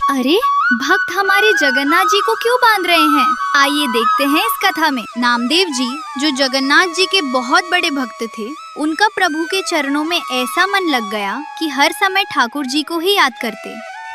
अरे, भक्त हमारे जगन्नाथ जी को क्यों बांध रहे हैं? आइए देखते हैं इस कथा में। नामदेव जी, जो जगन्नाथ जी के बहुत बड़े भक्त थे, उनका प्रभु के चरणों में ऐसा मन लग गया कि हर समय ठाकुर जी को ही याद करते।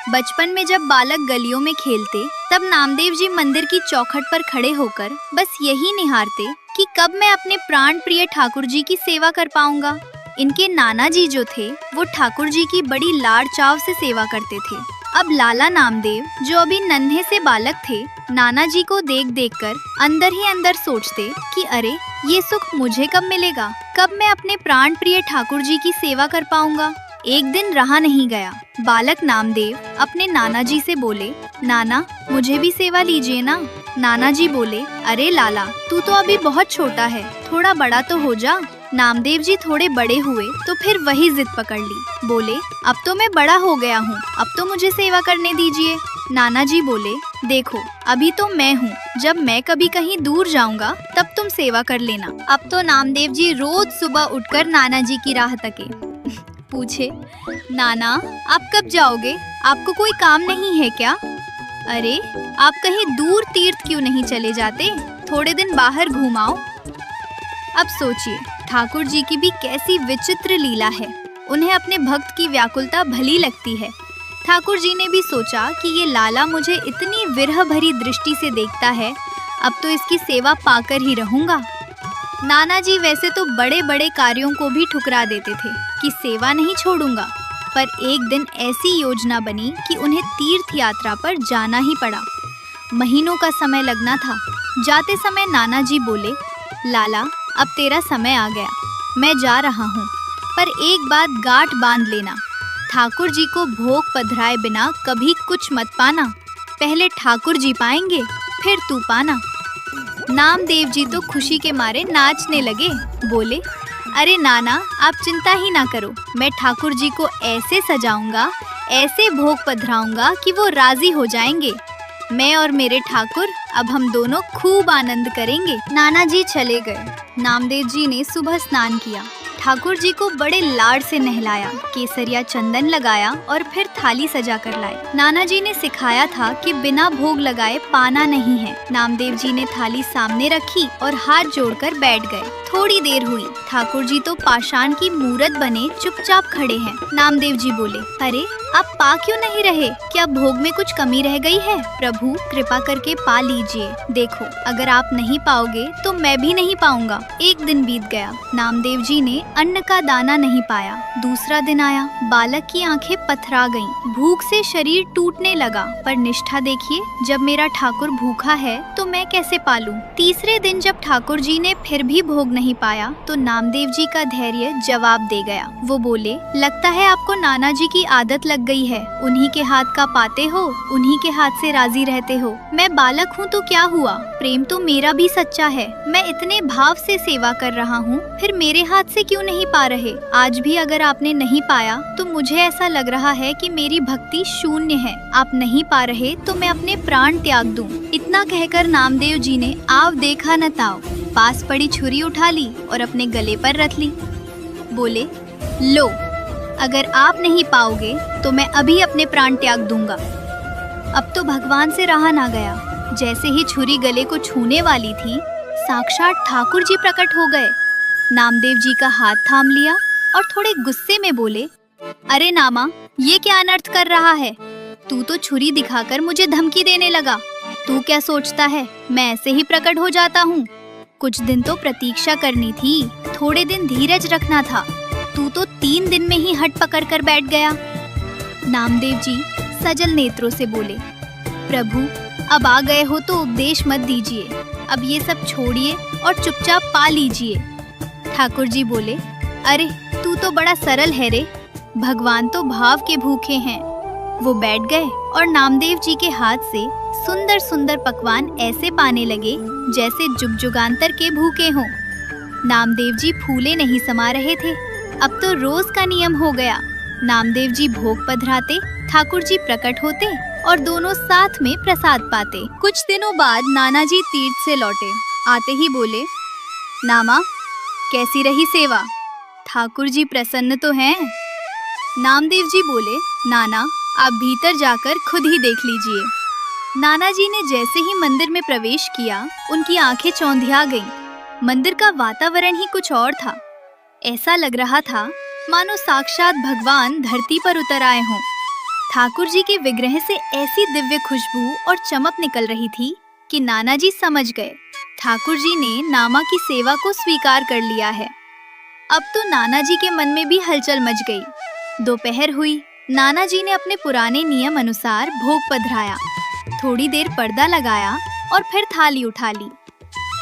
बचपन में जब बालक गलियों में खेलते, तब नामदेव जी मंदिर की चौखट पर खड़े होकर बस यही निहारते कि कब मैं अपने प्राण प्रिय ठाकुर जी की सेवा कर पाऊंगा। इनके नाना जी जो थे, वो ठाकुर जी की बड़ी लाड़ चाव से सेवा करते थे। अब लाला नामदेव, जो अभी नन्हे से बालक थे, नाना जी को देख देख कर अंदर ही अंदर सोचते कि अरे, ये सुख मुझे कब मिलेगा, कब मैं अपने प्राण प्रिय ठाकुर जी की सेवा कर पाऊंगा। एक दिन रहा नहीं गया, बालक नामदेव अपने नाना जी से बोले, नाना, मुझे भी सेवा लीजिए ना। नाना जी बोले, अरे लाला, तू तो अभी बहुत छोटा है, थोड़ा बड़ा तो हो जा। नामदेव जी थोड़े बड़े हुए तो फिर वही जिद पकड़ ली। बोले, अब तो मैं बड़ा हो गया हूँ, अब तो मुझे सेवा करने दीजिए। नाना जी बोले, देखो, अभी तो मैं हूँ, जब मैं कभी कहीं दूर जाऊँगा तब तुम सेवा कर लेना। अब तो नामदेव जी रोज सुबह उठकर नाना जी की राह तके। पूछे, नाना, आप कब जाओगे? आपको कोई काम नहीं है क्या? अरे, आप कहीं दूर तीर्थ क्यों नहीं चले जाते? थोड़े दिन बाहर घूम आओ। अब सोचिए, ठाकुर जी की भी कैसी विचित्र लीला है। उन्हें अपने भक्त की व्याकुलता भली लगती है। ठाकुर जी ने भी सोचा कि ये लाला मुझे इतनी विरह भरी दृष्टि से देखता है, अब तो इसकी सेवा पाकर ही रहूंगा। नाना जी वैसे तो बड़े बड़े कार्यों को भी ठुकरा देते थे कि सेवा नहीं छोड़ूंगा, पर एक दिन ऐसी योजना बनी कि उन्हें तीर्थ यात्रा पर जाना ही पड़ा। महीनों का समय लगना था। जाते समय नाना जी बोले, लाला, अब तेरा समय आ गया, मैं जा रहा हूँ, पर एक बात गांठ बांध लेना, ठाकुर जी को भोग पधराए बिना कभी कुछ मत पाना। पहले ठाकुर जी पाएंगे, फिर तू पाना। नामदेव जी तो खुशी के मारे नाचने लगे। बोले, अरे नाना, आप चिंता ही ना करो, मैं ठाकुर जी को ऐसे सजाऊंगा, ऐसे भोग पधराऊंगा कि वो राजी हो जाएंगे। मैं और मेरे ठाकुर अब हम दोनों खूब आनंद करेंगे। नाना जी चले गए। नामदेव जी ने सुबह स्नान किया, ठाकुर जी को बड़े लाड़ से नहलाया, केसरिया चंदन लगाया और फिर थाली सजा कर लाए। नाना जी ने सिखाया था कि बिना भोग लगाए पाना नहीं है। नामदेव जी ने थाली सामने रखी और हाथ जोड़कर बैठ गए। थोड़ी देर हुई, ठाकुर जी तो पाषाण की मूरत बने चुपचाप खड़े हैं। नामदेव जी बोले, अरे, आप पा क्यों नहीं रहे? क्या भोग में कुछ कमी रह गई है? प्रभु, कृपा करके पा लीजिए। देखो, अगर आप नहीं पाओगे तो मैं भी नहीं पाऊंगा। एक दिन बीत गया, नामदेव जी ने अन्न का दाना नहीं पाया। दूसरा दिन आया, बालक की आंखें पथरा गईं, भूख से शरीर टूटने लगा। पर निष्ठा देखिए, जब मेरा ठाकुर भूखा है तो मैं कैसे पालूं? तीसरे दिन जब ठाकुर जी ने फिर भी भोग नहीं पाया तो नामदेव जी का धैर्य जवाब दे गया। वो बोले, लगता है आपको नाना जी की आदत लग गई है, उन्हीं के हाथ का पाते हो, उन्हीं के हाथ से राजी रहते हो। मैं बालक हूँ तो क्या हुआ, प्रेम तो मेरा भी सच्चा है। मैं इतने भाव से सेवा कर रहा हूँ, फिर मेरे हाथ से क्यों नहीं पा रहे? आज भी अगर आपने नहीं पाया तो मुझे ऐसा लग रहा है कि मेरी भक्ति शून्य है। आप नहीं पा रहे तो मैं अपने प्राण त्याग दूं। इतना कहकर नामदेव जी ने आव देखा न ताव, पास पड़ी छुरी उठा ली और अपने गले पर रख ली। बोले, लो, अगर आप नहीं पाओगे तो मैं अभी अपने प्राण त्याग दूंगा। अब तो भगवान से रहा ना गया। जैसे ही छुरी गले को छूने वाली थी, साक्षात ठाकुर जी प्रकट हो गए। नामदेव जी का हाथ थाम लिया और थोड़े गुस्से में बोले, अरे नामा, ये क्या अनर्थ कर रहा है? तू तो छुरी दिखाकर मुझे धमकी देने लगा। तू क्या सोचता है मैं ऐसे ही प्रकट हो जाता हूँ? कुछ दिन तो प्रतीक्षा करनी थी, थोड़े दिन धीरज रखना था। तू तो 3 दिन में ही हट पकड़ कर बैठ गया। नामदेव जी सजल नेत्रों से बोले, प्रभु, अब आ गए हो तो उपदेश मत दीजिए, अब ये सब छोड़िए और चुपचाप पा लीजिए। ठाकुर जी बोले, अरे, तू तो बड़ा सरल है रे, भगवान तो भाव के भूखे हैं। वो बैठ गए और नामदेव जी के हाथ से सुंदर सुंदर पकवान ऐसे पाने लगे जैसे जुग जुगांतर के भूखे हों। नामदेव जी फूले नहीं समा रहे थे। अब तो रोज का नियम हो गया। नामदेव जी भोग पधराते, ठाकुर जी प्रकट होते और दोनों साथ में प्रसाद पाते। कुछ दिनों बाद नाना जी तीर्थ से लौटे। आते ही बोले, नामा, कैसी रही सेवा? ठाकुर जी प्रसन्न तो हैं? नामदेव जी बोले, नाना, आप भीतर जाकर खुद ही देख लीजिए। नाना जी ने जैसे ही मंदिर में प्रवेश किया, उनकी आंखें चौंधिया गईं। मंदिर का वातावरण ही कुछ और था। ऐसा लग रहा था मानो साक्षात भगवान धरती पर उतर आए हों। ठाकुर जी के विग्रह से ऐसी दिव्य खुशबू और चमक निकल रही थी कि नाना जी समझ गए ठाकुर जी ने नामा की सेवा को स्वीकार कर लिया है। अब तो नाना जी के मन में भी हलचल मच गई। दोपहर हुई। नाना जी ने अपने पुराने नियम अनुसार भोग पधराया, थोड़ी देर पर्दा लगाया और फिर थाली उठा ली।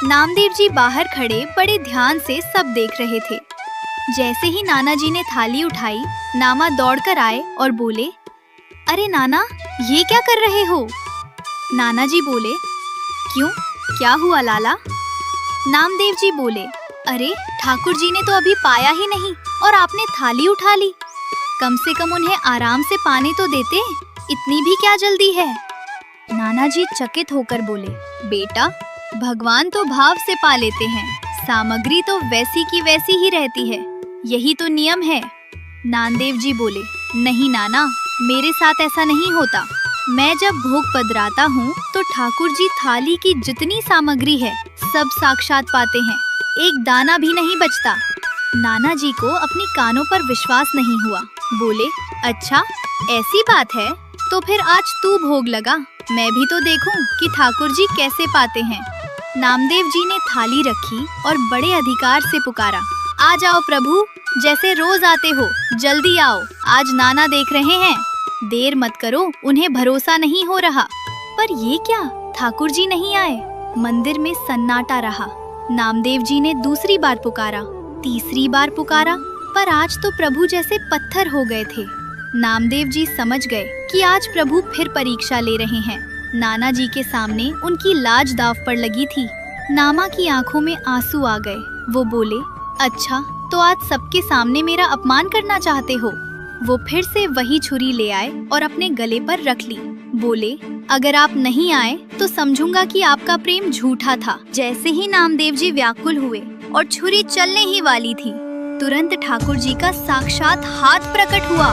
नामदेव जी बाहर खड़े बड़े ध्यान से सब देख रहे थे। जैसे ही नाना जी ने थाली उठाई, नामा दौड़कर आए और बोले, अरे नाना, ये क्या कर रहे हो? नाना जी बोले, क्यों, क्या हुआ लाला? नामदेव जी बोले, अरे ठाकुर जी ने तो अभी पाया ही नहीं और आपने थाली उठा ली। कम से कम उन्हें आराम से पाने तो देते, इतनी भी क्या जल्दी है? नाना जी चकित होकर बोले, बेटा, भगवान तो भाव से पा लेते हैं, सामग्री तो वैसी की वैसी ही रहती है, यही तो नियम है। नामदेव जी बोले, नहीं नाना, मेरे साथ ऐसा नहीं होता। मैं जब भोग पधराता हूँ तो ठाकुर जी थाली की जितनी सामग्री है सब साक्षात पाते हैं, एक दाना भी नहीं बचता। नाना जी को अपनी कानों पर विश्वास नहीं हुआ। बोले, अच्छा ऐसी बात है, तो फिर आज तू भोग लगा, मैं भी तो देखूं कि ठाकुर जी कैसे पाते हैं। नामदेव जी ने थाली रखी और बड़े अधिकार से पुकारा, आ जाओ प्रभु, जैसे रोज आते हो, जल्दी आओ, आज नाना देख रहे हैं, देर मत करो, उन्हें भरोसा नहीं हो रहा। पर ये क्या, ठाकुर जी नहीं आए। मंदिर में सन्नाटा रहा। नामदेव जी ने दूसरी बार पुकारा, तीसरी बार पुकारा, पर आज तो प्रभु जैसे पत्थर हो गए थे। नामदेव जी समझ गए कि आज प्रभु फिर परीक्षा ले रहे हैं। नाना जी के सामने उनकी लाज दांव पर लगी थी। नामा की आंखों में आंसू आ गए। वो बोले, अच्छा तो आज सबके सामने मेरा अपमान करना चाहते हो? वो फिर से वही छुरी ले आए और अपने गले पर रख ली। बोले, अगर आप नहीं आए तो समझूंगा कि आपका प्रेम झूठा था। जैसे ही नामदेव जी व्याकुल हुए और छुरी चलने ही वाली थी, तुरंत ठाकुर जी का साक्षात हाथ प्रकट हुआ।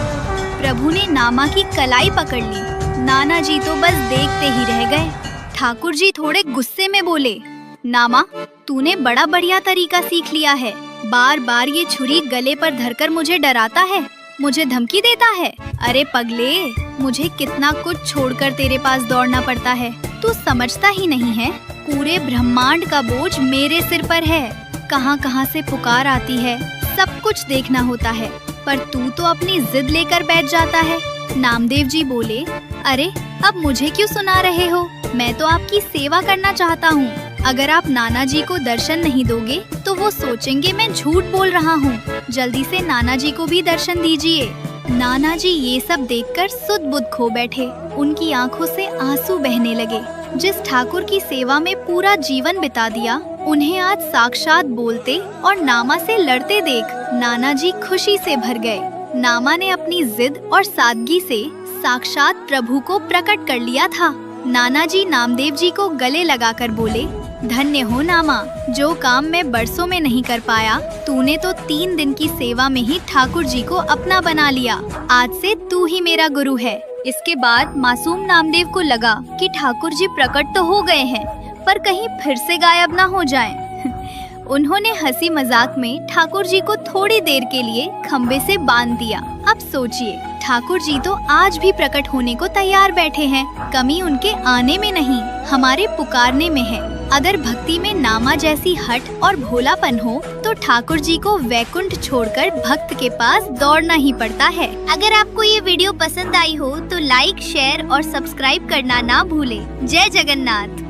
प्रभु ने नामा की कलाई पकड़ ली। नाना जी तो बस देखते ही रह गए। ठाकुर जी थोड़े गुस्से में बोले, नामा, तूने बड़ा बढ़िया तरीका सीख लिया है, बार बार ये छुरी गले पर धरकर मुझे डराता है, मुझे धमकी देता है। अरे पगले, मुझे कितना कुछ छोड़कर तेरे पास दौड़ना पड़ता है, तू समझता ही नहीं है। पूरे ब्रह्मांड का बोझ मेरे सिर पर है, कहाँ कहाँ से पुकार आती है, सब कुछ देखना होता है, पर तू तो अपनी जिद लेकर बैठ जाता है। नामदेव जी बोले, अरे अब मुझे क्यों सुना रहे हो, मैं तो आपकी सेवा करना चाहता हूँ। अगर आप नाना जी को दर्शन नहीं दोगे तो वो सोचेंगे मैं झूठ बोल रहा हूँ। जल्दी से नाना जी को भी दर्शन दीजिए। नाना जी ये सब देखकर सुध बुध खो बैठे। उनकी आंखों से आंसू बहने लगे। जिस ठाकुर की सेवा में पूरा जीवन बिता दिया, उन्हें आज साक्षात बोलते और नामा से लड़ते देख नाना जी खुशी से भर गए। नामा ने अपनी जिद और सादगी से साक्षात प्रभु को प्रकट कर लिया था। नाना जी नामदेव जी को गले लगाकर बोले, धन्य हो नामा, जो काम मैं बरसों में नहीं कर पाया, तूने तो 3 दिन की सेवा में ही ठाकुर जी को अपना बना लिया। आज से तू ही मेरा गुरु है। इसके बाद मासूम नामदेव को लगा कि ठाकुर जी प्रकट तो हो गए हैं, पर कहीं फिर से गायब न हो जाएं। उन्होंने हंसी मजाक में ठाकुर जी को थोड़ी देर के लिए खम्बे से बांध दिया। अब सोचिए, ठाकुर जी तो आज भी प्रकट होने को तैयार बैठे हैं। कमी उनके आने में नहीं, हमारे पुकारने में है। अगर भक्ति में नामा जैसी हट और भोलापन हो तो ठाकुर जी को वैकुंठ छोड़कर भक्त के पास दौड़ना ही पड़ता है। अगर आपको ये वीडियो पसंद आई हो तो लाइक, शेयर और सब्सक्राइब करना ना भूलें। जय जगन्नाथ।